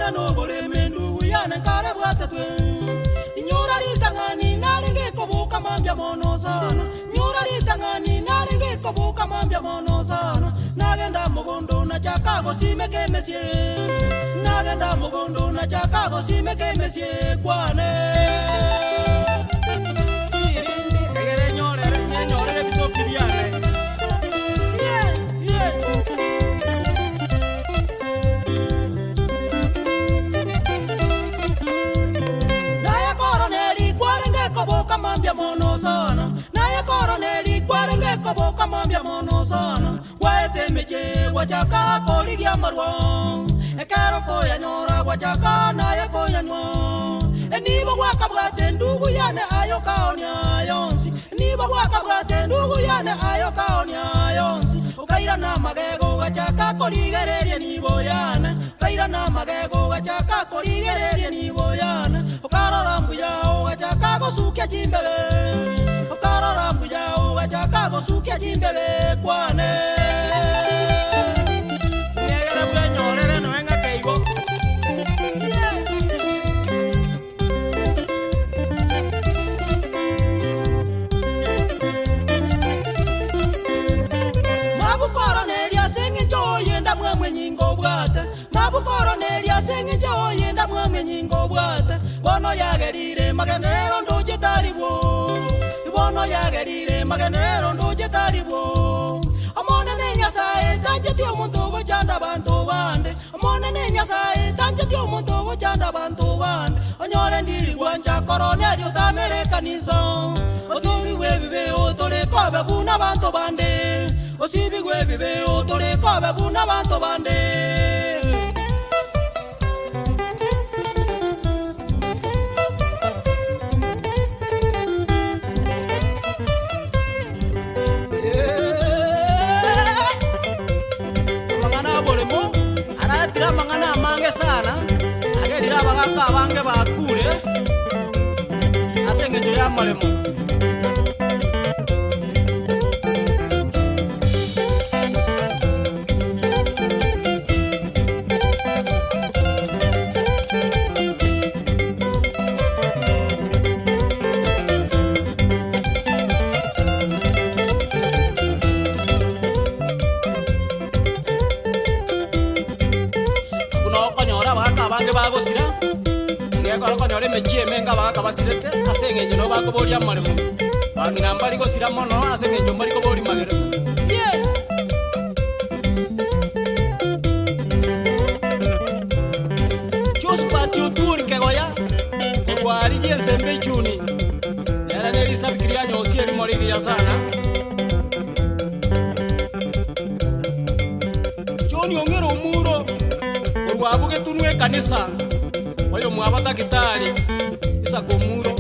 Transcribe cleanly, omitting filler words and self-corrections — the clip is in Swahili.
Nyore no bole mendu yana kare bwata twe. Nyora litangani nalinge kobuka mambya mono sana. Nyora litangani nalinge kobuka mambya mono sana. Nagenda mugondo na chakago simeke mesie. Nagenda mugondo na chakago simeke mesie kwane. Egere nyore bito kiriane. Naye koroneli kwarenge koboka mambya mono sana. Waete meche wachaka koligia marwa. Ekero koya nyora wachaka naye koya nywa. Enibo wakabwate ndugu yane ayo kaonya yonsi. Enibo wakabwate ndugu yane ayo kaonya yonsi. Ukaira na magego wachaka koligereria nibo yane. Ukaira na magego wachaka koligereria nibo yane. Ukarora mbuyao wachaka gosukia jimbele. Ukarora mbuyao wachaka gosukia jimbele kwane. Nyegere bwe nyorere noenga keigo. Mabukoronelia sengi joyenda mwemwe nyingo bwate. Mabukoronelia sengi joyenda mwemwe nyingo bwate. Bono yagerire magenero ndoje talibo. Bono yagerire magenero ndoje talibo. Amone ne nyasaye tanje tio muntogo chanda bantu bande. Amone ne nyasaye tanje tio muntogo chanda bantu bande. Onyole ndiri gwanja koronelio tamere kanisa. Osibi webibe otole kobe buna bantu bande. Osibi webibe otole kobe buna bantu bande. Sana agerira abagaka bange bakure asenge ya malemo bagosira ngekora konyore mechie menga bakabasirete asenge nyo bakoboria maremo bangina mbali gosira mono asenge nyo mbali kobori magere just patio tour kegoya kwari yensembe chuni era neri sabkiria nyo osieri morigi ya sana choni ongero muro Wabuge tunwe kanisa oyo mwabata gitari isa komuro